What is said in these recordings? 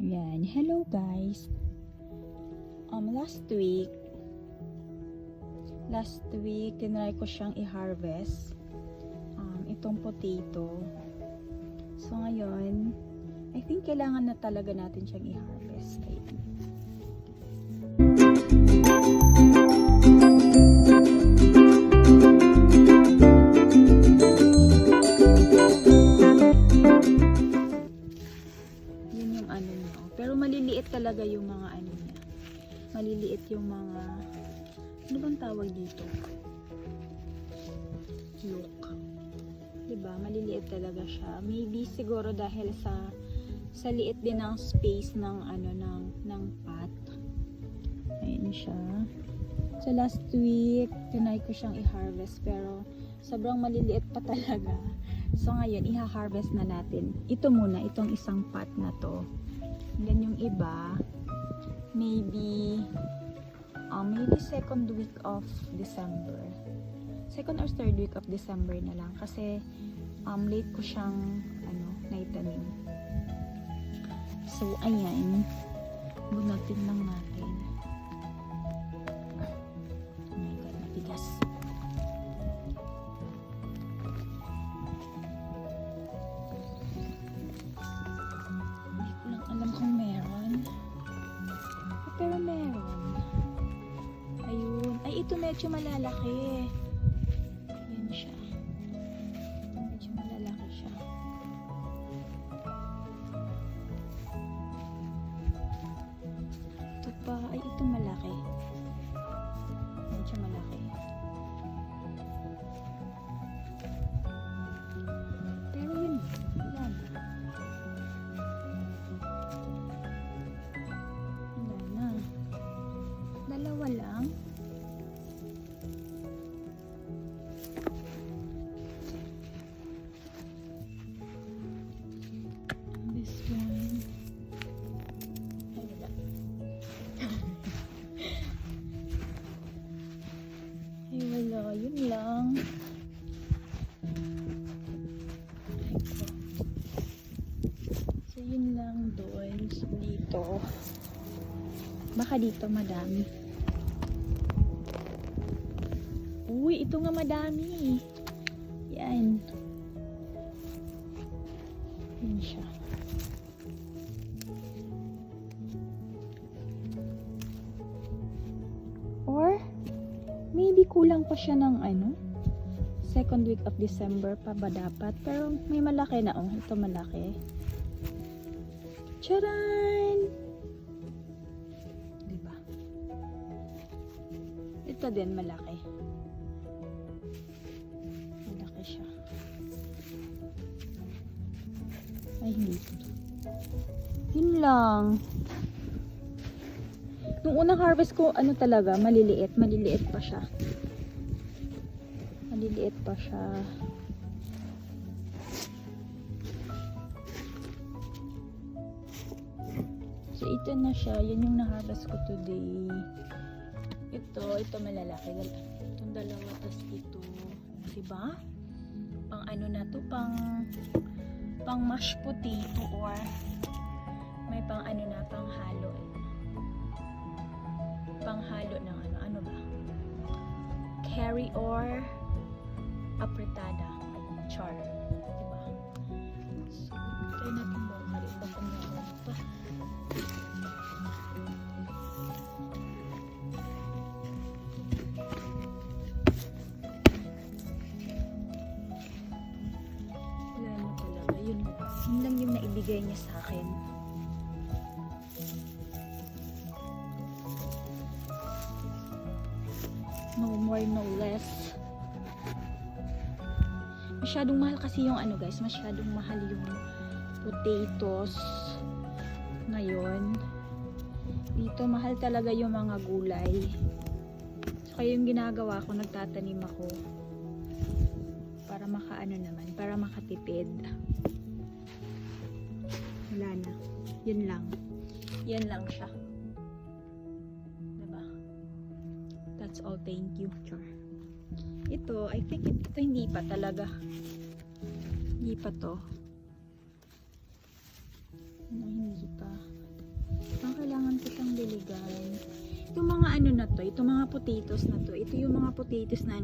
Ayan. Hello guys. Last week, tinry ko siyang i-harvest. Itong potato. So ngayon, I think kailangan na talaga natin siyang i-harvest. Ayan. Yun yung ano niya. Pero maliliit talaga yung mga ano niya. Maliliit yung mga, ano bang tawag dito? Look. Diba? Maliliit talaga siya. Maybe siguro dahil sa liit din ng space ng ano ng pot. Ayun siya. So last week, tinry ko siyang i-harvest pero sobrang maliliit pa talaga. So ngayon, i-harvest na natin. Ito muna, itong isang pot na to. And then yung iba, maybe second week of December. Second or third week of December na lang kasi late ko siyang naitanim. So ayan, bunutin lang natin. Oh my god, matigas. Hindi ko lang alam kung meron. Pero meron. Ayun. Ay, ito medyo malalaki. Yan siya. Medyo malalaki siya. Ito pa. Ay, ito malaki. Medyo malaki. Pero yun. Yan. Wala na. Dalawa lang. This one. Ay, wala. Ay, wala. Yun lang. So, yun lang doon. So, dito. Baka dito madami. Uy, ito nga madami. Yan. Yan siya. Or, maybe kulang pa siya ng second week of December pa ba dapat? Pero may malaki na. Oh, ito malaki. Charan! Diba? Ito din malaki. Malaki siya. Ay, hindi. Yun lang. Nung unang harvest ko, talaga, maliliit. Maliliit pa siya. Maliliit pa siya. So, ito na siya. Yan yung na-harvest ko today. Ito malalaki. Itong dalawa, tas ito. Diba? Pang ano na to, pang mashed potato or may pang pang halo. Pang halo ng ano ba? Curry or apretada. Char. Diba? So, try natin bumalik pa kung meron pa. Wala na talaga. Yun lang yung naibigay niya sa akin. No more, no less. Masyadong mahal kasi yung guys, masyadong mahal yung potatoes ngayon. Dito mahal talaga yung mga gulay. So kaya yung ginagawa ko, nagtatanim ako para naman, para makatipid. Wala na. Yun lang. Yan lang siya. Diba? That's all. Thank you. Char. Ito, I think ito hindi pa talaga. Hindi pa to. Hindi pa. ano na to, itong mga potatoes na to, ito yung mga potatoes na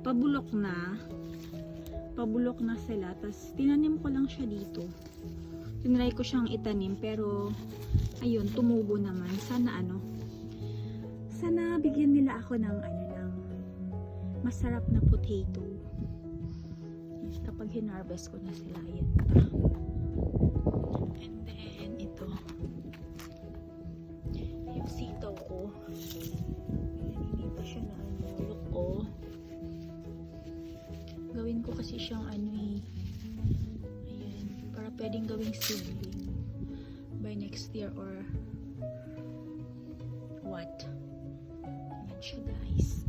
pabulok na. Pabulok na sila. Tapos, tinanim ko lang siya dito. Tinry ko siyang itanim, pero, ayun, tumubo naman. Sana bigyan nila ako ng, ng masarap na potato. Kapag hinarvest ko na sila, ayan pa. And then, ito. Yung sitaw ko. Ayan, hindi pa siya na look ko. Gawin ko kasi siyang ayan, para pwedeng gawing seedling by next year or what. Ayan siya, guys.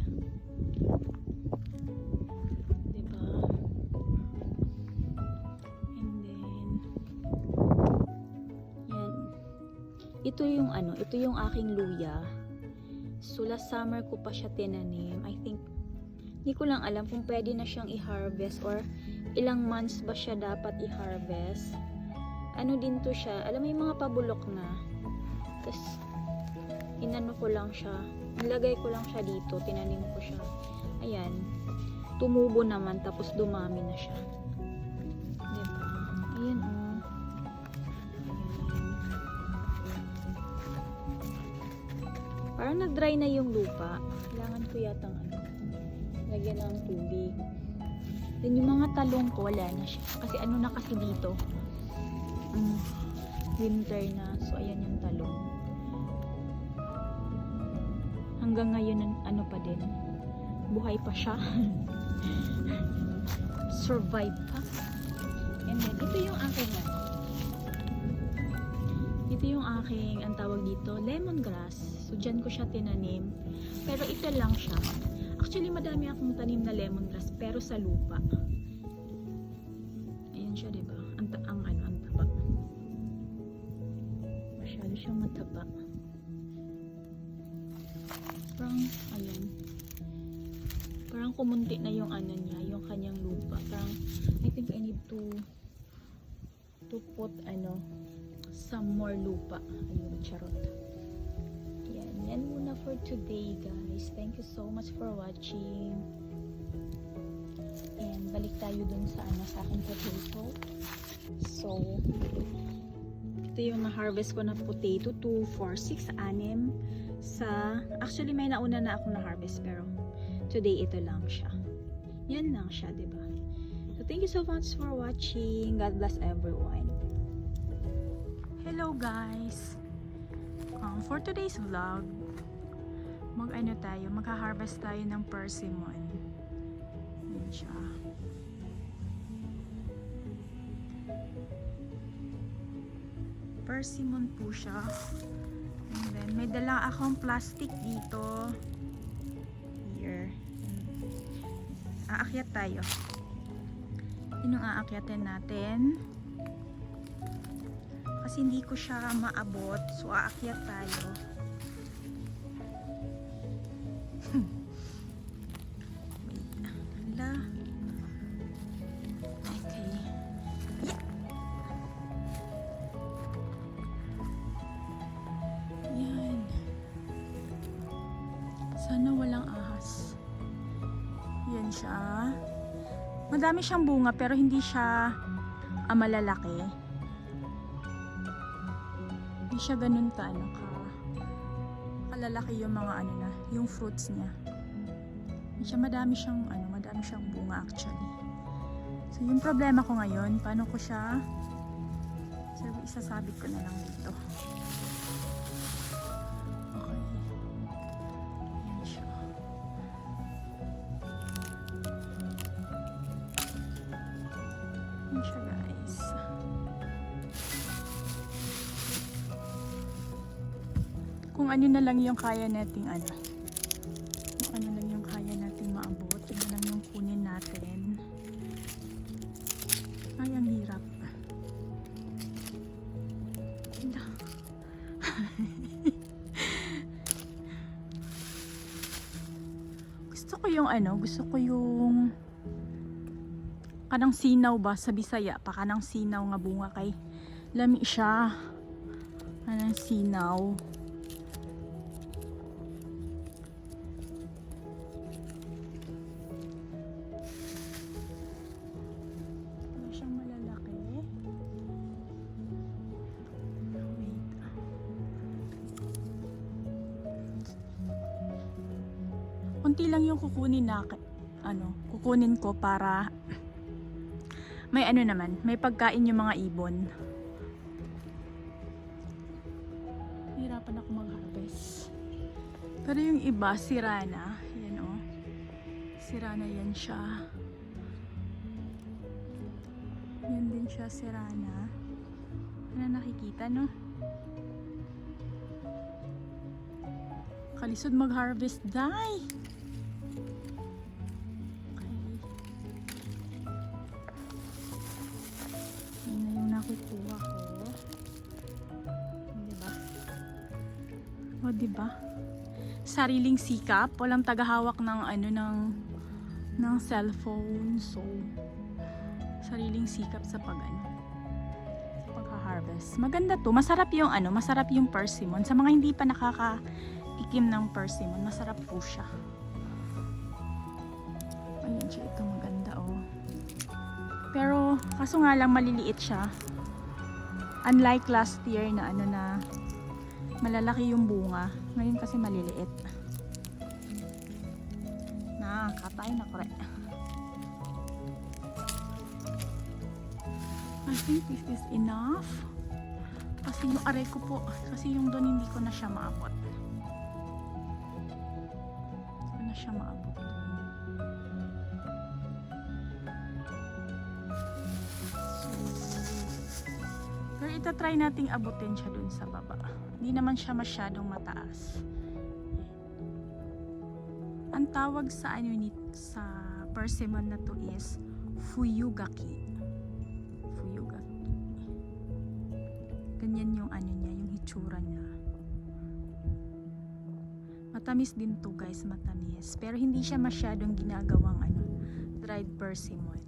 Diba? And then yan. Ito yung aking luya. So last summer ko pa siya tinanim. I think hindi ko lang alam kung pwede na siyang i-harvest or ilang months ba siya dapat i-harvest. Ano din to siya, alam mo yung mga pabulok na. Tapos, inano ko lang siya. Nilagay ko lang siya dito, tinanim ko siya. Ayan. Tumubo naman, tapos dumami na siya. Diba? Ayan o. Ayan. Parang nag-dry na yung lupa. Kailangan ko yatang lagyan ng tubig. Then yung mga talong ko, wala na siya. Kasi na kasi dito. Winter na. So, ayan yung talong. Hanggang ngayon, pa din. Buhay pa siya. Survive pa. And then, ito yung aking ang tawag dito, lemongrass. So, dyan ko siya tinanim. Pero ito lang siya. Actually, madami akong tanim na lemongrass, pero sa lupa. Ayan siya, diba? Ang taba. Masyado siyang mataba. Parang, ayan. Parang kumunti na yung niya, yung kanyang lupa. Parang, I think I need to put, some more lupa. Ayun, charot. Yan muna for today, guys. Thank you so much for watching. And balik tayo dun sa aking potato. So, ito yung na-harvest ko na potato. 2, 4, 6, 6 actually may nauna na ako na-harvest, pero today ito lang siya. Yan lang siya, diba? So, thank you so much for watching. God bless everyone. Hello, guys. For today's vlog, magha-harvest tayo ng persimmon. Yan siya. Persimmon po siya. And then, may dala akong plastic dito. Here. Aakyat tayo. Yun yung aakyatin natin. Kasi hindi ko siya maabot. So, aakyat tayo. Wait. Hala. Okay. Yan. Sana walang ahas. Yan siya. Madami siyang bunga pero hindi siya malalaki. Hindi siya ganun kalalaki yung mga yung fruits niya. Hindi siya madami siyang bunga actually. So yung problema ko ngayon, paano ko siya isasabit ko na lang dito. Okay. Yan siya. Yan siya, guys. Kung ano na lang yung kaya nating kung ano lang yung kaya nating maabot, yun na lang yung kunin natin. Ay, ang hirap. Gusto ko yung kanang sinaw ba sa Bisaya pa, kanang sinaw nga bunga kay lami siya. Kanang sinaw. konti lang yung kukunin kukunin ko para may naman, may pagkain yung mga ibon. Hirapan ako mag-harvest. Pero yung iba, sira na. Yan o. Sira na yan siya. Yan din siya, sira na. Ano nakikita, no? Kalisod mag-harvest, day! Nakukuha ko. Diba? O, diba? Sariling sikap, walang tagahawak ng ng cellphone. So, sariling sikap sa pagha-harvest. Maganda to. Masarap yung masarap yung persimmon. Sa mga hindi pa nakakaikim ng persimmon, masarap po siya. Ayan siya, ito maganda oh. Pero, kaso nga lang maliliit siya. Unlike last year na na malalaki yung bunga. Ngayon kasi maliliit. Katay na kore. I think this is enough. Kasi yung aray ko po, kasi yung doon hindi ko na siya maabot. Hindi ko na siya maabot. Pero itatry nating abutin siya dun sa baba. Hindi naman siya masyadong mataas. Ang tawag sa sa persimmon na to is fuyugaki. Fuyugaki. Ganyan yung niya, yung hitsura niya. Matamis din to guys, matamis. Pero hindi siya masyadong ginagawang dried persimmon.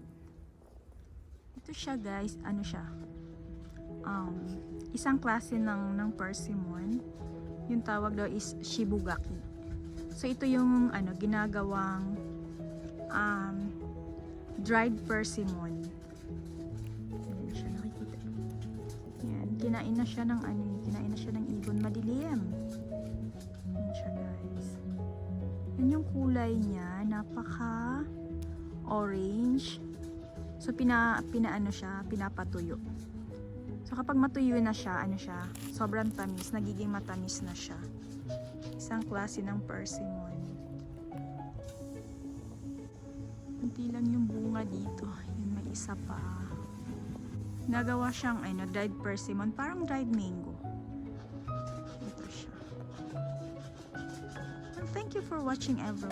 Ito siya guys, siya? Isang klase ng persimmon. Yung tawag daw is shibugaki. So ito yung ginagawang dried persimmon. Ayan siya, nakikita. Yan, kinain na siya ng kinain na siya ng ibon madilim. Ayan siya guys. Yan yung kulay niya, napaka orange. So pinapatuyo. So kapag matuyo na siya, sobrang tamis, nagiging matamis na siya. Isang klase ng persimmon. Kunti lang yung bunga dito. Yun, may isa pa. Nagawa siyang dried persimmon, parang dried mango. Ito siya. Well, thank you for watching everyone.